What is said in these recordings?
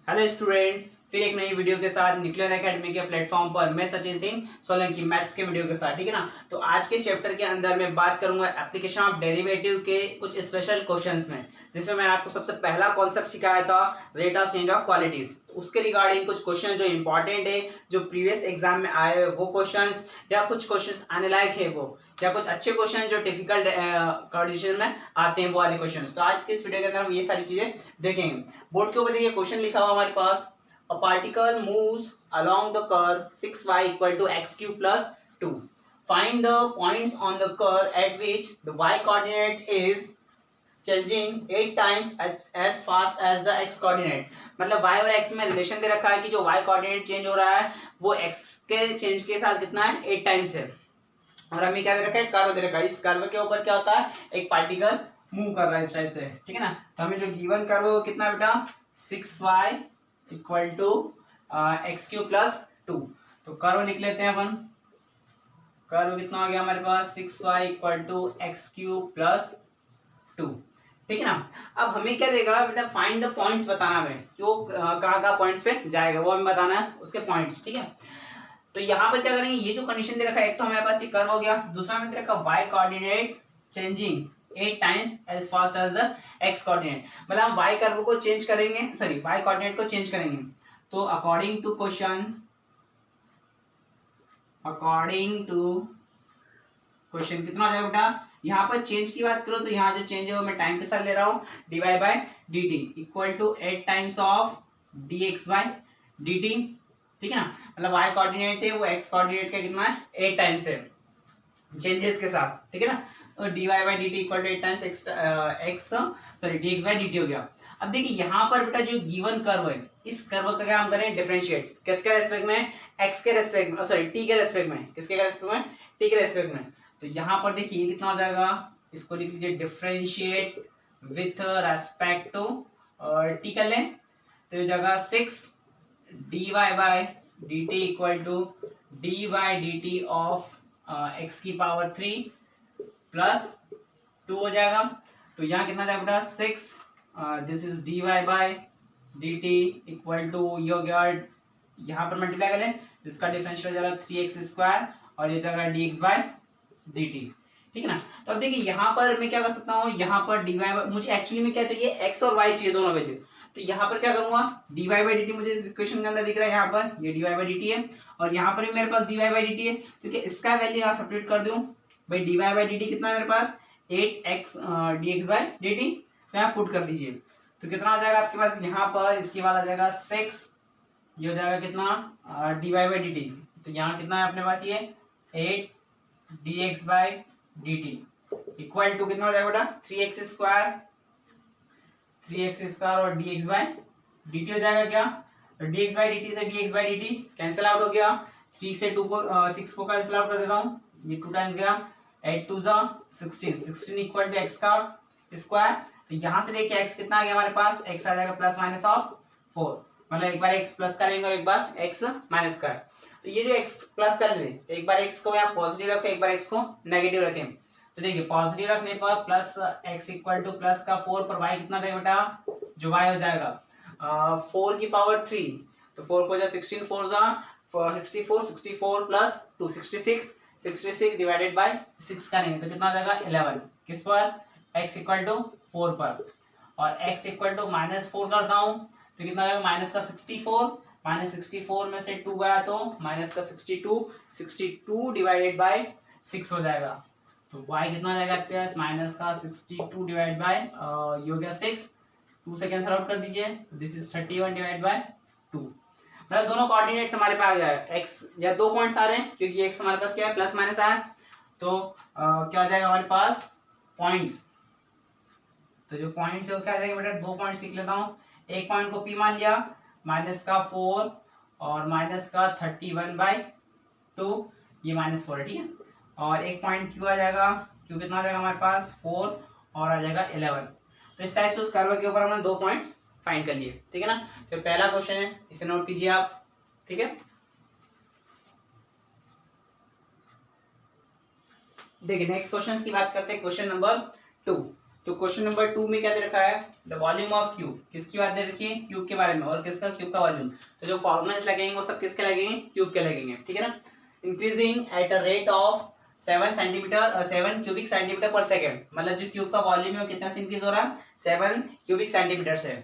Hello student, फिर एक नई वीडियो के साथ न्यूक्लियर एकेडमी के प्लेटफॉर्म पर मैं सचिन सिंह सोलंकी मैथ्स के वीडियो के साथ। ठीक है ना। तो आज के चैप्टर के अंदर मैं बात करूंगा एप्लीकेशन ऑफ डेरिवेटिव के कुछ स्पेशल क्वेश्चंस में, जिसमें मैंने आपको सबसे पहला कॉन्सेप्ट सिखाया था rate of change of qualities. तो उसके रिगार्डिंग कुछ क्वेश्चन जो इंपॉर्टेंट है, जो प्रीवियस एग्जाम में आए वो क्वेश्चन, या कुछ क्वेश्चन आने लायक है वो, या कुछ अच्छे क्वेश्चन जो डिफिकल्ट कंडीशन में आते हैं वो वाले क्वेश्चन। तो आज के इस वीडियो के अंदर हम ये सारी चीजें देखेंगे। बोर्ड के ऊपर देखिए क्वेश्चन लिखा हुआ हमारे पास, a particle moves along the curve 6y equal to x cube plus 2. Find the points on the curve at which the y coordinate is changing 8 times as fast as the x coordinate. मतलब y और x में relation दे रखा है कि जो y coordinate change हो रहा है वो x के चेंज के साथ कितना है, 8 टाइम्स है। और हमें क्या दे रखा है, कर्व दे रखा है। इस कर्व के ऊपर क्या होता है, एक पार्टिकल मूव कर रहा है इस टाइप से। ठीक है ना। तो हमें जो गिवन कर्व है कितना बेटा, 6y equal to x cube plus 2। तो कर्व लिख लेते हैं अपन। कर्व कितना हो गया हमारे पास, 6y equal to x cube plus 2। ठीक है ना। अब हमें क्या देगा बेटा, फाइंड द पॉइंट्स बताना है कि वो कहाँ पॉइंट्स पे जाएगा, वो हमें बताना है उसके पॉइंट्स। ठीक है। तो यहाँ पर क्या करेंगे, ये जो कंडीशन दे रखा है, एक तो हमारे पास ये कर्व हो गया, दूसरा में दे रखा y coordinate changing 8 times as fast as the x coordinate. मतलब हम y कर्व को चेंज करेंगे, सॉरी y कोऑर्डिनेट को चेंज करेंगे। तो अकॉर्डिंग टू क्वेश्चन कितना हो जाएगा बेटा, यहाँ पर चेंज की बात करो तो यहाँ जो चेंज है वो मैं टाइम के साथ ले रहा हूँ, dy by dt equal to 8 times of dx by dt। ठीक है ना। मतलब y कोऑर्डिनेट है वो x कोऑर्डिनेट का कितना है, 8 टाइम्स है चेंजेस के साथ। ठीक है ना। तो dy by dt equal to 8 times dx by dt हो गया। अब देखिए यहाँ पर बेटा जो गिवन कर्व है, इस कर्व का क्या हम करें, डिफरेंशिएट। किसके रेस्पेक्ट में, x के रेस्पेक्ट में, सॉरी t के रेस्पेक्ट में। किसके रेस्पेक्ट में, t के रेस्पेक्ट में। तो यहाँ पर देखिए ये कितना हो जाएगा, इसको लिख लीजिए differentiate with respect to t कर लें। तो ये जगह 6 dy by dt equal to d by dt of x की पावर 3 प्लस 2 हो जाएगा। तो यहाँ कितना जाएगा बेटा, 6 this is dy by dt equal to ये हो गया, यहाँ पर मल्टीप्लाई कर लें, जिसका डिफरेंशियल हो जाएगा 3x स्क्वायर और ये जाएगा dx बाई dt। ठीक है ना। तो अब देखिए यहाँ पर मैं क्या कर सकता हूँ, यहाँ पर dy, मुझे एक्चुअली में क्या चाहिए, x और y चाहिए, दोनों वैल्यू। तो यहाँ पर क्या करूंगा, dy बाई dt मुझे इस इक्वेशन के अंदर दिख रहा है, यहाँ पर ये dy बाई dt है और यहाँ पर भी मेरे पास dy बाई dt है, क्योंकि इसका वैल्यू यहाँ सब्स्टिट्यूट कर दूं भाई, dy बाई dt कितना है मेरे पास, 8x dx बाई dt। तो यहाँ पुट कर दीजिए, तो कितना आ जाएगा आपके पास, यहाँ पर इसके बाद आ जाएगा 6, ये हो जाएगा कितना dy बाई dt। तो यहाँ कितना है अपने पास, ये 8 dx by dt equal to कितना हो जाएगा बेटा, 3x स्क्वायर और dx बाई dt हो जाएगा क्या, dx बाई dt से dx by dt cancel out हो गया। 3 से 2 को 6 को कैंसिल आउट कर देता हूँ, ये 2 टाइम्स गया, 8 2 जा 16 इक्वल टू x का स्क्वायर। तो यहाँ से देखिए x कितना आ गया हमारे पास, x आ जाएगा प्लस माइनस ऑफ 4। मतलब एक बार x प्लस करेंगे और एक बार x माइनस कर। तो ये जो x प्लस कर ले, तो एक बार x को यहाँ पॉजिटिव रखें, एक बार x को नेगेटिव रखें। तो देखिए पॉजिटिव रखने पर plus x equal two plus का 4 पर y कितना देगा बेटा, जो y हो जाएगा 4 की पावर 3। तो 4 4 जा 16, 4 जा 64, 64 प्लस 2 66 डिवाइडेड बाय 6 करेंगे तो कितना आ जाएगा 11। किस पर, x इक्वल टू 4 पर। और x इक्वल टू माइनस 4 करता हूँ तो कितना आ जाएगा, माइनस का 64, माइनस 64 में से 2 गया तो माइनस का 62 डिवाइडेड बाय 6 हो जाएगा। तो y कितना आ जाएगा आपके पास, माइनस का 62 डिवाइड बाय ये हो गया 6, 2 से कैंसिल आउट कर दीजिए, दिस इज 31 डिवाइड बाय 2। मतलब दोनों कोऑर्डिनेट्स हमारे पास आ गया, x या 2 पॉइंट्स आ रहे हैं क्योंकि x हमारे पास क्या है, प्लस माइनस आया। तो क्या आ जाएगा हमारे पास, पॉइंट्स। तो जो पॉइंट्स है वो क्या आ जाएगा बेटा, 2 पॉइंट्स लिख लेता हूँ। एक पॉइंट को p मान लिया, माइनस का 4 और माइनस का 31 बाई 2, ये माइनस 4 है। ठीक है। और एक पॉइंट q आ जाएगा, q कितना आ जाएगा हमारे पास 4 और आ जाएगा 11। तो इस टाइप से उस कर्व के ऊपर हमने 2 पॉइंट्स फाइंड कर लिए। ठीक है ना। तो पहला क्वेश्चन है, इसे नोट कीजिए आप। ठीक है। देखिए नेक्स्ट क्वेश्चन की बात करते हैं, क्वेश्चन नंबर 2। तो क्वेश्चन नंबर 2 में क्या दे रखा है, द वॉल्यूम ऑफ क्यूब, किसकी बात दे रखी है, क्यूब के बारे में, और किसका, क्यूब का वॉल्यूम। तो जो फॉर्मूलाज लगेंगे वो सब किसके लगेंगे, क्यूब के लगेंगे, ठीक है ना। Increasing at a rate of 7 centimetre 7 cubic centimetre per second, मतलब जो क्यूब का वॉल्यूम है वो कितना से इंक्रीज हो रहा है, 7 क्यूबिक सेंटीमीटर से।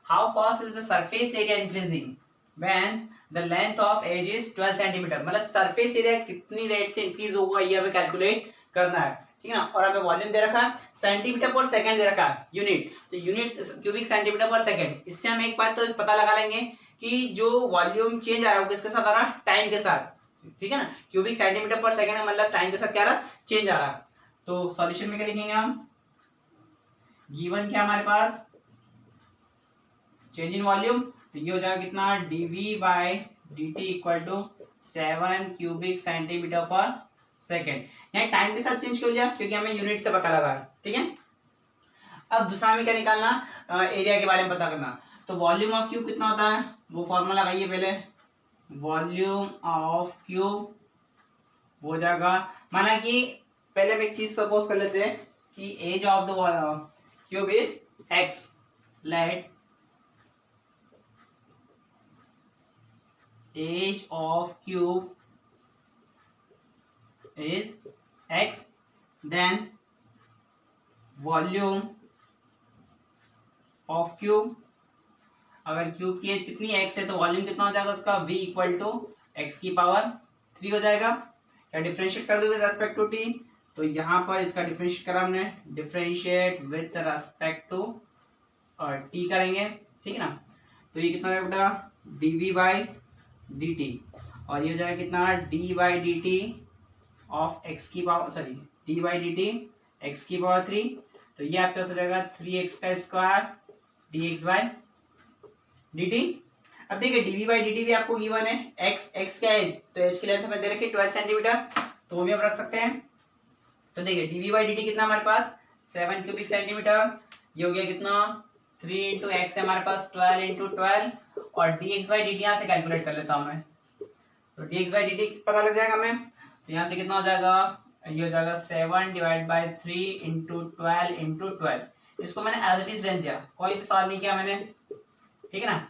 How fast is the surface area increasing when the length of edge is 12 centimetre, मतलब सरफेस एरिया कितनी रेट से इंक्रीज होगा ये हमें कैलकुलेट करना है, ठीक है ना। और हमें वॉल्यूम दे रखा है सेंटीमीटर पर सेकंड दे रखा है, यूनिट, तो यूनिट क्यूबिक सेंटीमीटर पर सेकंड। इससे हम एक बात तो पता लगा लेंगे कि जो वॉल्यूम चेंज आ रहा है वो किसके साथ आ रहा है, टाइम के साथ, ठीक है ना। क्यूबिक सेंटीमीटर पर सेकंड है मतलब टाइम के साथ क्या आ रहा है, चेंज आ रहा है। तो सॉल्यूशन में क्या लिखेंगे हम, गिवन क्या हमारे पास, चेंज इन वॉल्यूम, तो ये हो जाएगा कितना, dv by dt equal to 7 cubic centimetre per second. यहाँ टाइम के साथ चेंज कर लिया क्योंकि हमें यूनिट से पता लगा, ठीक है। अब दूसरा में क्या निकालना, एरिया के बारे में पता करना। तो वॉल्यूम ऑफ क्यूब कितना होता है, वो फॉर्मूला लगाइए पहले, वॉल्यूम ऑफ क्यूब हो जाएगा, माना कि पहले हम एक चीज सपोज कर लेते हैं कि edge of the cube is x, let edge of cube is x, then volume of cube, अगर क्यूब की एज कितनी x है तो वॉल्यूम कितना हो जाएगा उसका, v इक्वल टू एक्स की पावर 3 हो जाएगा। क्या डिफरेंशिएट कर दो विद रेस्पेक्ट टू t, तो यहाँ पर इसका डिफरेंशिएट करा हमने, differentiate with respect to t करेंगे, ठीक है ना। तो ये कितना हो जाएगा dv बाई dt, और ये हो जाएगा कितना d by D T of x की power, sorry d by D T x की पावर 3, तो ये आपके पास हो जाएगा 3x का स्क्वायर dx बाई dt। अब देखिए dv बाई dt भी आपको गिवन है, x का एज, तो एज की लेंथ हमें दे रखी है 12 सेंटीमीटर, तो वो भी हम रख सकते हैं। तो देखिए dv बाई dt कितना हमारे पास 7 क्यूबिक सेंटीमीटर, ये हो गया कितना 3 इंटू एक्स है हमारे पास 12 इंटू 12, और dx बाई dt यहाँ से कैलकुलेट कर लेता हूँ मैं, तो dx बाई dt पता लग जाएगा हमें, तो यहाँ से कितना हो जाएगा, ये हो जाएगा 7 डिवाइड बाई 3 इंटू 12 इंटू 12। इसको मैंने एज इट इज लेन दिया, कोई से सॉल्व नहीं किया मैंने, ठीक है ना।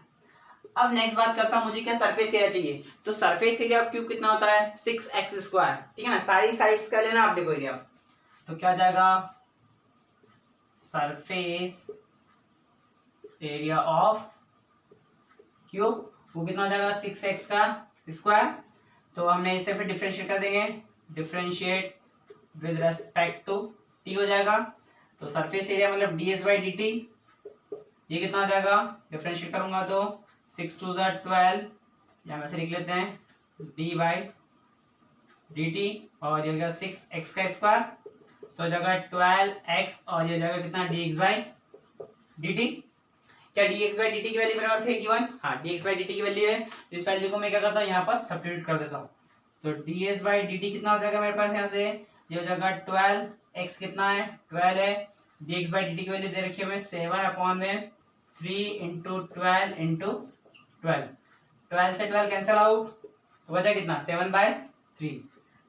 अब नेक्स्ट बात करता हूँ, मुझे क्या सरफेस एरिया चाहिए, तो सरफेस एरिया ऑफ क्यूब कितना होता है 6x स्क्वायर, ठीक है ना। सारी साइड्स का लेना आप देखो एरिया, तो क्या हो जाएगा सरफेस एरिया ऑफ क्यूब, वो कितना हो जाएगा 6x का स्क्वायर। तो हमने इसे फिर डिफरेंशिएट कर देंगे, differentiate with respect to t हो जाएगा, तो सरफेस एरिया मतलब ds बाई डी टी, ये कितना हो जाएगा, डिफरेंशिएट करूंगा तो 6 2 12, या वैसे लिख लेते हैं d बाई डी टी, और ये हो गया 6x का स्क्वायर, तो हो जाएगा 12x, और ये हो जाएगा कितना dx बाई डी टी। क्या dx बाई डी टी की वैल्यू मेरे पास है गिवन, हाँ dx बाई डी टी की वैल्यू है, तो इस वैल्यू को मैं क्या करता हूँ यहाँ पर सब्स्टिट्यूट कर देता हूँ, तो ds बाई डी टी कितना हो जाएगा मेरे पास यहाँ से, ये हो जाएगा 12x कितना है 12 है, dx बाई डी टी की वैल्यू दे रखी है हमें 7 अपॉन में 3 इंटू 12 इंटू 12, 12 से 12 कैंसिल आउट, तो बचा कितना 7 बाई 3,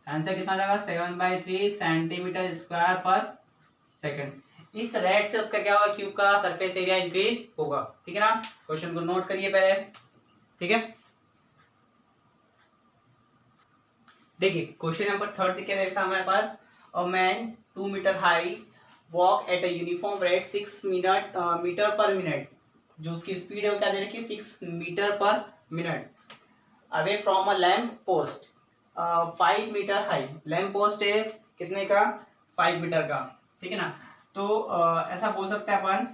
आंसर कितना जाएगा 7 बाई 3 सेंटीमीटर स्क्वायर पर सेकंड। इस रेट से उसका क्या होगा, क्यूब का सरफेस एरिया इंक्रीज होगा, ठीक है ना। क्वेश्चन को नोट करिए पहले, ठीक है। देखिए क्वेश्चन नंबर 3 क्या देखा हमारे पास, a man 2 metre high walk at a uniform rate 6 metre per minute, जो उसकी स्पीड है वो क्या दे रखी है 6 metre per minute, away from a lamp post 5 metre high, lamp post है कितने का 5 मीटर का, ठीक है ना। तो ऐसा बोल सकते हैं अपन,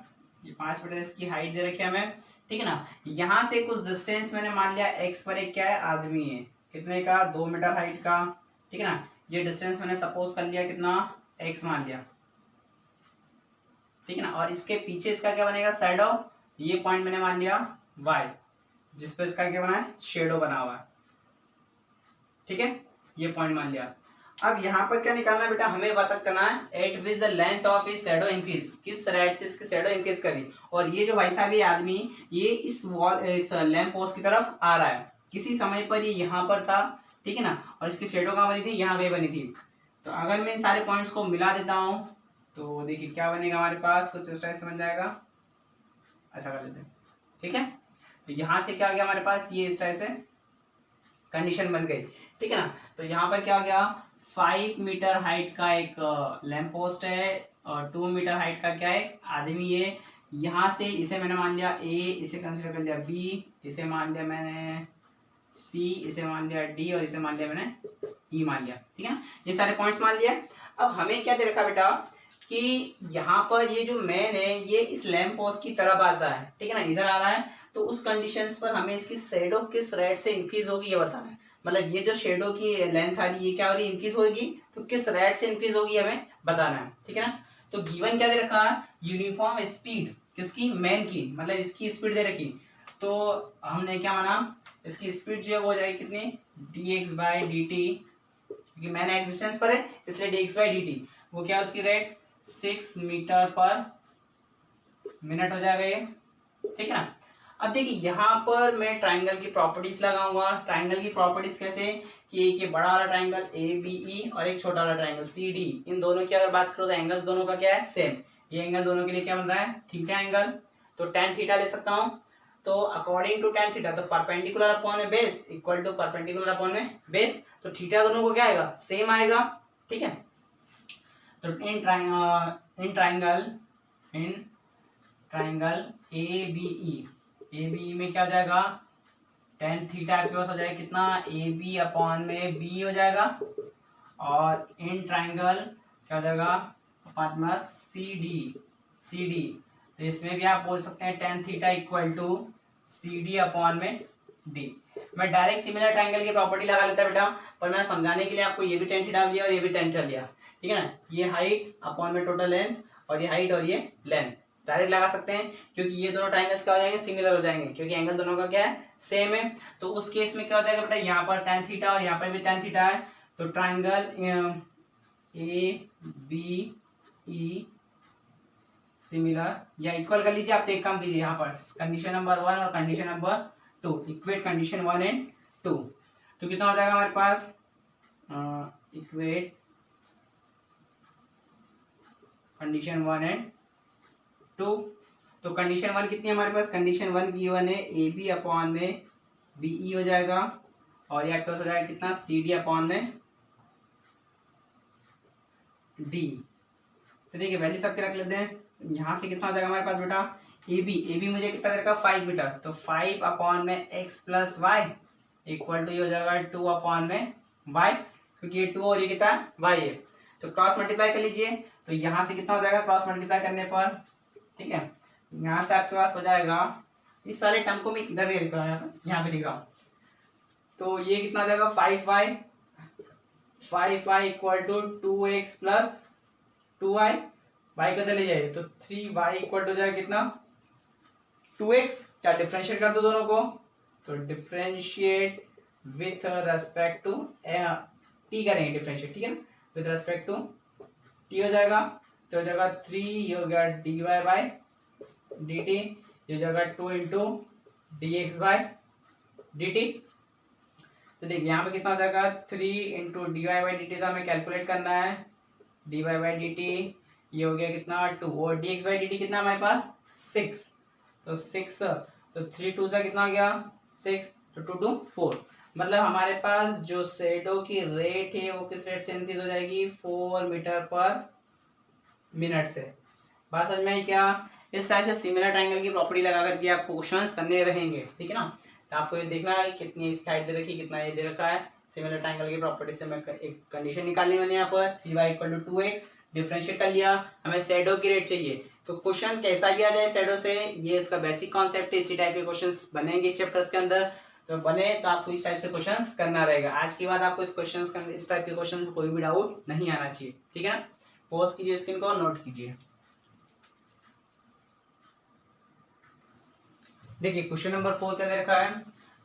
ये 5 मीटर इसकी हाइट दे रखी है हमें, ठीक है ना। यहाँ से कुछ डिस्टेंस मैंने मान लिया x पर एक क्या है आदमी है, कितने का 2 मीटर हाइट का, ठीक है ना। ये डिस्टेंस मैंने सपोज कर लिया कितना x मान लिया, ठीक है ना। और इसके पीछे इसका क्या बनेगा शैडो, ये पॉइंट मैंने मान लिया y, जिस पे इसका क्या बना है शेडो बना हुआ है, ठीक है, ये पॉइंट मान लिया। अब यहाँ पर क्या निकालना है बेटा, हमें पता करना है eight which the length of इस शैडो इंक्रीज, किस रेट से इसकी शैडो इंक्रीज करी। और ये जो भाई साहब ये आदमी ये इस वॉल इस लैंप पोस्ट की तरफ आ रहा है, किसी समय पर ये यहाँ पर था, ठीक है ना। और इसकी शैडो कहाँ बनी थी, यहाँ पे बनी थी। तो अगर मैं इन सारे पॉइंट्स को मिला देता हूँ तो देखिए क्या बनेगा हमारे पास, कुछ इस टाइप से बन जाएगा, ऐसा कर लेते हैं, ठीक है। तो यहाँ से क्या आ गया हमारे पास, ये इस टाइप से कंडीशन बन गई, ठीक है ना। तो यहाँ पर क्या आ गया, 5 मीटर हाइट का एक लैंप पोस्ट है और 2 मीटर हाइट का क्या है आदमी है। यहाँ से इसे मैंने मान लिया ए, इसे कंसिडर कर लिया बी, इसे मान लिया मैंने सी, इसे मान लिया डी और इसे मान लिया मैंने ई मान लिया, ठीक है ना। ये सारे पॉइंट्स मान लिया। अब हमें क्या दे रखा बेटा कि यहाँ पर ये जो मैन है ये इस लैंप पोस्ट की तरफ आता है, ठीक है ना, इधर आ रहा है। तो उस कंडीशंस पर हमें इसकी शेडो किस रेट से इंक्रीज होगी ये बताना है। मतलब ये जो शेडो की लेंथ आ रही है क्या हो रही है, इंक्रीज होगी, तो किस रेट से इंक्रीज होगी हमें बताना है, ठीक है ना। तो गिवन क्या दे रखा है, यूनिफॉर्म स्पीड किसकी, मैन की, मतलब इसकी स्पीड दे रखी। तो हमने क्या माना, इसकी स्पीड जो है वो हो जाएगी कितनी, dx/dt, क्योंकि मैन एक्सिस्टेंस पर है इसलिए dx/dt, वो क्या है उसकी रेट 6 मीटर पर मिनट हो जाएगा ये, ठीक है ना। अब देखिए यहाँ पर मैं ट्राइंगल की प्रॉपर्टीज लगाऊंगा। ट्राइंगल की प्रॉपर्टीज कैसे कि एक ये बड़ा वाला ट्राइंगल ABE और एक छोटा वाला ट्राइंगल CD, इन दोनों की अगर बात करो तो एंगल्स दोनों का क्या है, सेम। ये एंगल दोनों के लिए क्या बन रहा है, थीटा एंगल। तो tan थीटा ले सकता हूँ। तो अकॉर्डिंग टू tan थीटा, तो परपेंडिकुलर अपॉन में base equal to perpendicular upon में बेस, तो थीटा दोनों को क्या आएगा, सेम आएगा, ठीक है। तो इन ट्राइंगल ABE में क्या हो जाएगा, tan थीटा आपके पास हो जाएगा कितना, AB अपॉन में B हो जाएगा। और इन ट्राइंगल क्या हो जाएगा अपॉन में CD, तो इसमें भी आप बोल सकते हैं tan theta equal to CD upon में D। मैं डायरेक्ट सिमिलर ट्राइंगल की प्रॉपर्टी लगा लेता बेटा, पर मैं समझाने के लिए आपको ये भी tan थीटा लिया और ये भी tan थीटा लिया, ठीक है ना। ये हाइट अपॉन में टोटल लेंथ और ये हाइट और ये लेंथ डायरेक्ट लगा सकते हैं, क्योंकि ये दोनों ट्राइंगल्स क्या हो जाएंगे, सिमिलर हो जाएंगे, क्योंकि एंगल दोनों का क्या है, सेम है। तो उस केस में क्या हो जाएगा बेटा, यहाँ पर tan थीटा और यहाँ पर भी tan थीटा है, तो ट्राइंगल ABE सिमिलर या इक्वल कर लीजिए आप। तो एक काम कीजिए, यहाँ पर कंडीशन नंबर 1 और condition number 2 equate condition 1 and 2, तो कितना हो जाएगा हमारे पास, इक्वेट कंडीशन 1 एंड 2। तो कंडीशन 1 कितनी है हमारे पास, कंडीशन 1 गिवन है AB अपॉन में BE हो जाएगा, और यह हो जाएगा कितना, CD अपॉन में D। तो देखिए वैल्यू सबके रख लेते हैं। यहाँ से कितना हो जाएगा हमारे पास बेटा, AB मुझे कितना देगा 5 मीटर, तो 5 अपॉन में x plus Y equal to ये हो जाएगा 2 अपॉन में y, क्योंकि ये 2 और ये कितना y है। तो क्रॉस मल्टीप्लाई कर लीजिए, तो यहाँ से कितना हो जाएगा क्रॉस मल्टीप्लाई करने पर, ठीक है। यहाँ से आपके पास हो जाएगा, इस सारे टर्म को मैं इधर लिख रहा हूँ, यहाँ पे लिख रहा हूँ। तो ये कितना हो जाएगा 5y equal to 2x plus 2y, y को ले जाइए तो 3y इक्वल टू जाएगा कितना 2x। क्या डिफरेंशिएट कर दो दोनों को, तो differentiate with respect to t करेंगे डिफरेंशिएट, ठीक है ना, विथ रेस्पेक्ट टू t हो जाएगा। तो हो जाएगा 3, ये हो गया dy बाय dt, ये हो जाएगा 2 इंटू dx बाय dt। तो देखिए यहाँ पे कितना हो जाएगा 3 इंटू dy बाई dt, तो हमें कैलकुलेट करना है dy बाई dt, ये हो गया कितना 2, और dx बाई dt कितना हमारे पास 6, तो 6, तो 3 2 जा कितना हो गया 6, तो 2 2 4। मतलब हमारे पास जो शेडो की रेट है वो किस रेट से इंक्रीज हो जाएगी, 4 मीटर पर मिनट से। बात समझ में आई क्या। इस टाइप से सिमिलर ट्राइंगल की प्रॉपर्टी लगा करके आपको क्वेश्चंस करने रहेंगे, ठीक है ना। तो आपको ये देखना है कितनी इसकी हाइट दे रखी, कितना ये दे रखा है। सिमिलर ट्राइंगल की प्रॉपर्टी से मैं एक कंडीशन निकालनी मैंने यहाँ पर 3y equal to 2x differentiate कर लिया, हमें शेडो की रेट चाहिए। तो क्वेश्चन कैसा लिया जाए शेडो से, ये इसका बेसिक कॉन्सेप्ट है। इसी टाइप के क्वेश्चंस बनेंगे इस चैप्टर्स के अंदर, तो बने तो आपको इस टाइप से क्वेश्चंस करना रहेगा। आज के बाद आपको इस टाइप के क्वेश्चन में कोई भी डाउट नहीं आना चाहिए, ठीक है ना। पॉज कीजिए स्क्रीन को, नोट कीजिए। देखिए क्वेश्चन नंबर 4 क्या दे रखा है,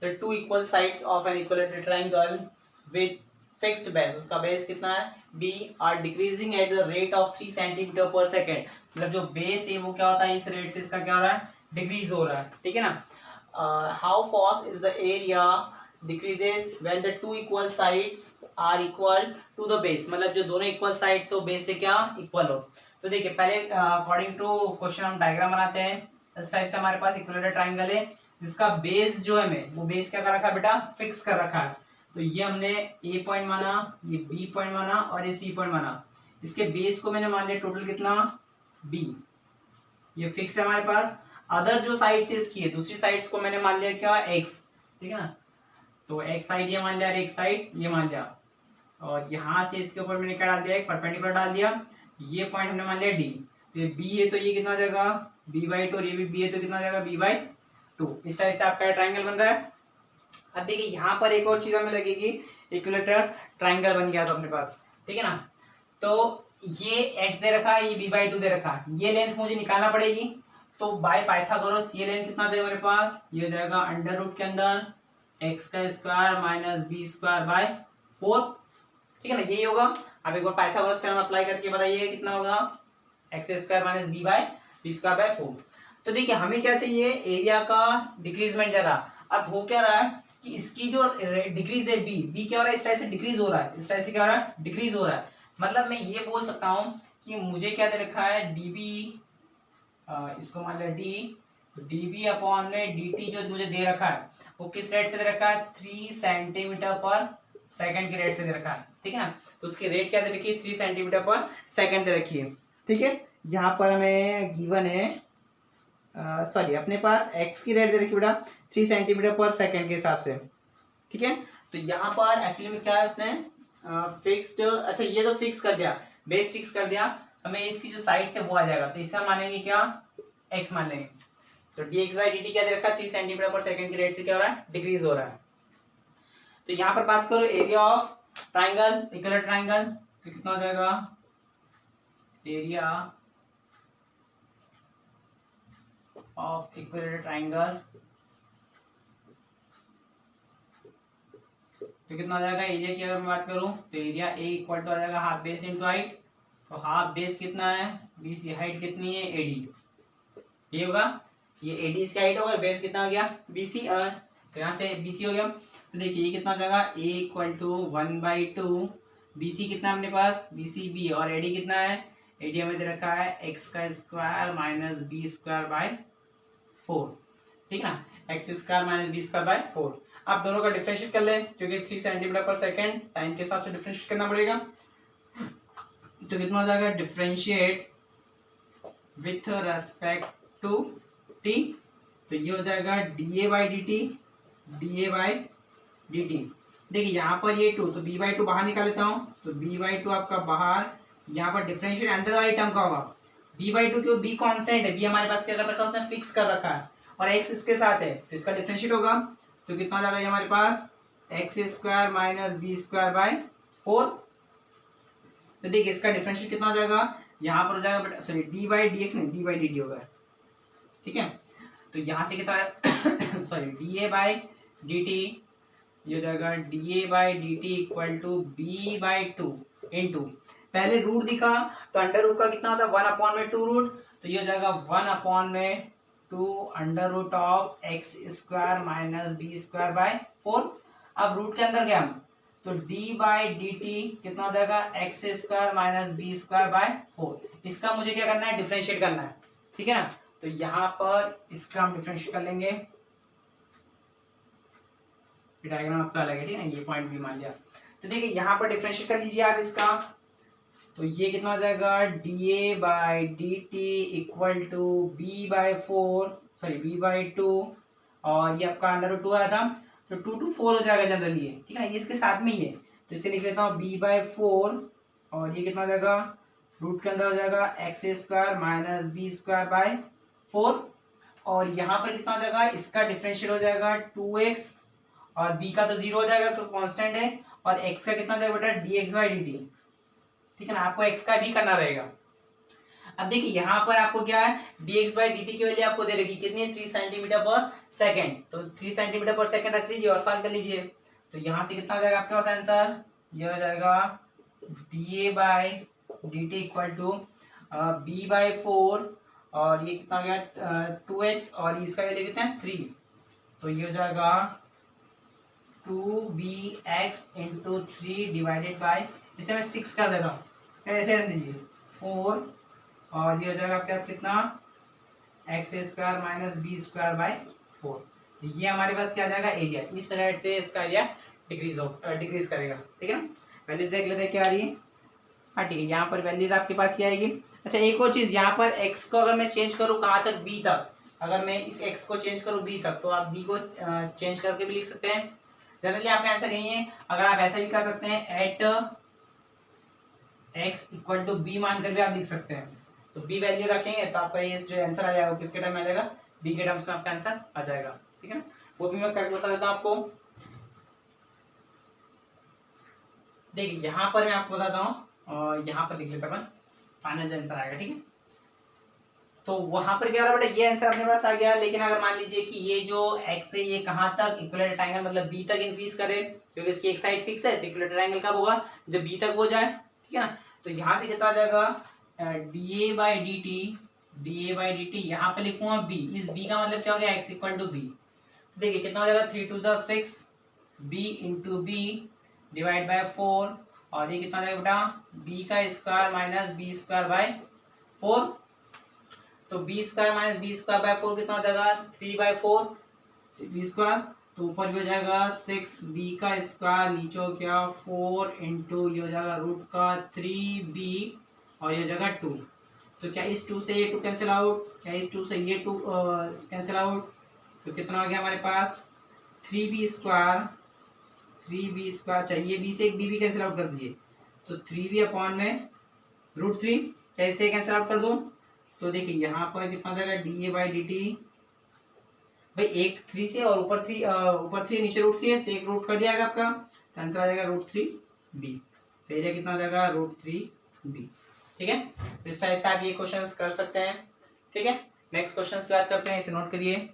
the two equal sides of an equilateral triangle with fixed base, उसका बेस कितना है b, are decreasing at the rate of 3 centimetre per second. मतलब जो बेस है वो क्या होता है, इस रेट से इसका क्या हो रहा है, डिक्रीज हो रहा है, ठीक है ना। How fast is the area decreases when the two equal sides are equal to the base, मतलब जो दोनों इक्वल साइड्स हो बेस से क्या इक्वल हो। तो देखिए पहले अकॉर्डिंग टू क्वेश्चन हम डायग्राम बनाते हैं। इस टाइप से हमारे पास इक्विलेटरल ट्राइंगल है जिसका बेस जो है हमें वो बेस क्या कर रखा है बेटा, फिक्स कर रखा है। तो ये हमने ए पॉइंट माना, ये बी पॉइंट माना और ये सी पॉइंट माना। इसके बेस को मैंने मान लिया टोटल कितना, बी, ये फिक्स है हमारे पास। अदर जो साइड से इसकी है दूसरी साइड्स को मैंने मान लिया क्या, एक्स, ठीक है ना। तो एक्स साइड ये मान लिया और एक साइड ये मान लिया, और यहाँ से इसके ऊपर मैंने क्या डाल दिया, एक परपेंडिकुलर डाल दिया। ये पॉइंट हमने मान लिया डी, तो ये बी है तो ये कितना हो जाएगा b/2, और ये भी बी है तो कितना हो जाएगा b/2। इस टाइप से आपका ट्राइंगल बन रहा है। अब देखिए यहाँ पर एक और चीज हमें लगेगी, इक्विलेटरल ट्राइंगल बन गया तो अपने पास, ठीक है ना। तो ये x दे रखा है, ये b/2 दे रखा है, ये लेंथ मुझे निकालना पड़ेगी। तो बाय पाइथागोरस ये लेंथ कितना देगा मेरे पास, ये हो जाएगा अंडर रूट के अंदर x का square minus b square by 4, ठीक है ना, यही होगा। अब एक बार पाइथागोरस थ्योरम अप्लाई करके बताइए कितना होगा, x square minus B square by 4। तो देखिए हमें क्या चाहिए, एरिया का डिक्रीजमेंट जरा। अब हो क्या रहा है कि इसकी जो डिक्रीज है बी क्या हो रहा है, इस टाइप से डिक्रीज हो रहा है, इस टाइप से क्या हो रहा है, डिक्रीज हो रहा है। मतलब मैं ये बोल सकता हूँ कि मुझे क्या दे रखा है, डीबी, इसको मान लिया डी, डीबी अपॉन में dt जो मुझे दे रखा है वो किस रेट से दे रखा है, 3 सेंटीमीटर पर सेकंड के रेट से दे रखा है, ठीक है ना। तो उसकी रेट क्या दे रखी है, 3 सेंटीमीटर पर सेकंड दे रखी है, ठीक है। यहाँ पर हमें गिवन है, सॉरी अपने पास x की रेट दे रखी है बेटा 3 सेंटीमीटर पर सेकंड के हिसाब से, ठीक है। तो यहाँ पर एक्चुअली में क्या है उसने फिक्स्ड, अच्छा ये तो फिक्स कर दिया, बेस फिक्स कर दिया, हमें इसकी जो साइड से वो आ जाएगा, तो इससे हम मानेंगे क्या, x मान लेंगे। तो dx/dt क्या दे रखा है, 3 सेंटीमीटर पर सेकंड की रेट से क्या हो रहा है, डिक्रीज हो रहा है। तो यहाँ पर बात करो area of triangle, equilateral triangle, तो कितना हो जाएगा, एरिया ऑफ इक्विलेटरल ट्राइंगल तो कितना हो जाएगा, एरिया की अगर मैं बात करूं तो एरिया ए इक्वल टू आ जाएगा हाफ बेस इंटू हाइट। तो हाफ बेस कितना है, बीसी, हाइट कितनी है, एडी, ये होगा, ये एडी इसकी हाइट होगा, बेस कितना हो गया, बीसी, तो यहाँ से बीसी हो गया। तो देखिए ये कितना हो जाएगा, ए इक्वल टू 1/2, बीसी कितना अपने पास, बीसी बी, और एडी कितना है, एडी हमें दे रखा है एक्स का square minus B square by 4, ठीक है ना, x square minus B square by 4। आप दोनों का डिफरेंशिएट कर ले, क्योंकि 3 सेंटीमीटर पर सेकंड टाइम के हिसाब से डिफरेंशिएट करना पड़ेगा। तो कितना हो जाएगा, differentiate with respect to T, तो ये हो जाएगा dA/dt, dA/dt। देखिए यहाँ पर ये 2, तो b/2 बाहर निकाल लेता हूँ, तो b/2 आपका बाहर, यहाँ पर डिफरेंशिएट अंदर वाली टर्म का होगा, b/2 क्यों, b कांस्टेंट है, b हमारे पास क्या कर रखा है, उसने फिक्स कर रखा है, और x इसके साथ है, तो इसका डिफरेंशिएट होगा। तो कितना हो जाएगा हमारे पास, x square minus B square by 4। तो देखिए इसका डिफरेंशिएट कितना हो जाएगा, यहाँ पर हो जाएगा, सॉरी d/dx नहीं, d/dt होगा, ठीक है। तो यहाँ से कितना है सॉरी dA/dt, ये हो जाएगा dA/dt equal to b/2 into, पहले रूट दिखा तो अंडर रूट का कितना होता है, 1/2 रूट, तो ये हो जाएगा 1/2 under root of x square minus B square by 4। अब रूट के अंदर क्या, तो d/dt कितना हो जाएगा, x square minus B square by 4। इसका मुझे क्या करना है, डिफरेंशिएट करना है, ठीक है ना। तो यहाँ पर इसका हम डिफरेंशिएट कर लेंगे, डायग्राम आपका अलग है, ठीक है, ये पॉइंट भी मान लिया। तो देखिए यहाँ पर डिफरेंशिएट कर लीजिए आप इसका, तो ये कितना हो जाएगा, dA/dt equal to b/4, sorry b/2, और ये आपका अंडर रूट 2 आया था, तो 2 to 4 हो जाएगा जनरली, ठीक है, ये इसके साथ में ही है, तो इसे लिख लेता हूँ b/4, और ये कितना हो जाएगा, रूट के अंदर हो जाएगा x square minus B square by 4, और यहाँ पर कितना हो जाएगा, इसका डिफरेंशियल हो जाएगा 2x, और b का तो 0 हो जाएगा क्योंकि कांस्टेंट है, और x का कितना हो जाएगा बेटा, dx/dt, ठीक है ना, आपको x का भी करना रहेगा। अब देखिए यहाँ पर आपको क्या है, dx/dt की वैल्यू आपको दे रखी कितनी है, 3 सेंटीमीटर पर सेकंड, तो 3 सेंटीमीटर पर सेकंड रख लीजिए और सॉल्व कर लीजिए। तो यहाँ से कितना हो जाएगा आपके पास आंसर, ये हो जाएगा dA/dt इक्वल टू b/4, और ये कितना हो गया 2x, और इसका वैल्यू कितना है 3, तो ये हो जाएगा 2bx इंटू 3 डिवाइडेड बाय, इसे मैं 6 कर देता हूँ, ऐसे रख दीजिए 4 और ये हो जाएगा आपके पास कितना, x square minus B square by 4। ये हमारे पास क्या आ जाएगा, एरिया। इस साइड से इसका एरिया डिक्रीज करेगा, ठीक है ना। वैल्यूज देख लेते हैं क्या आ रही है। हाँ ठीक है, यहाँ पर वैल्यूज आपके पास क्या आएगी। अच्छा एक और चीज, यहाँ पर x को अगर मैं चेंज करूँ कहाँ तक, b तक, अगर मैं इस x को चेंज करूँ b तक, तो आप b को चेंज करके भी लिख सकते हैं। जनरली आपका आंसर यही है। अगर आप ऐसा भी कर सकते हैं, at x equal to b मान कर भी आप लिख सकते हैं। तो b वैल्यू रखेंगे तो आपका ये जो आंसर आ जाएगा वो किसके टर्म में आ जाएगा, b के टर्म्स में आपका आंसर आ जाएगा, ठीक है ना। वो भी मैं करके बता देता हूँ आपको। देखिए यहाँ पर मैं आपको बताता हूँ, और यहाँ पर लिख लेता अपन फाइनल जो आंसर आएगा, ठीक है। तो वहां पर क्या हो रहा है बेटा, ये आंसर अपने पास आ गया। लेकिन अगर मान लीजिए कि ये जो x है ये कहाँ तक, इक्विलेटरल ट्रायंगल मतलब b तक इंक्रीज करे, क्योंकि इसकी एक साइड फिक्स है, तो इक्विलेटरल ट्रायंगल कब होगा, जब b तक हो जाए, ठीक है ना। तो यहाँ से कितना आ जाएगा, da बाई डी टी, यहाँ पे लिखूंगा b, इस b का मतलब क्या हो गया, x इक्वल टू b। तो देखिए कितना हो जाएगा, 3 2 6, b into B divide by 4, और ये कितना हो जाएगा बेटा, b का square minus B square by 4। तो B square minus B square by 4 कितना हो जाएगा, 3/4 बी स्क्वायर। तो ऊपर भी हो जाएगा 6 बी का स्क्वायर, नीचे हो गया 4 इंटू ये हो जाएगा रूट का 3b, और ये हो जाएगा 2। तो क्या इस 2 से ये 2 कैंसिल आउट, क्या इस 2 से ये 2 कैंसिल आउट। तो कितना हो गया हमारे पास, 3b स्क्वायर चाहिए, b से एक b भी कैंसिल आउट कर दीजिए। तो 3b अपॉन में रूट 3, कैसे कैंसिल आउट कर दूं। तो देखिए यहाँ पर कितना हो जाएगा, D A by D T, भाई एक 3 से और ऊपर 3 नीचे रूट 3 है, तो एक रूट कर दिया जाएगा आपका, तो आंसर आ जाएगा रूट 3b। तो एरिया कितना हो जाएगा, रूट 3b, ठीक है। तो इस टाइप से आप ये क्वेश्चंस कर सकते हैं, ठीक है। नेक्स्ट क्वेश्चंस की बात करते हैं, इसे नोट करिए।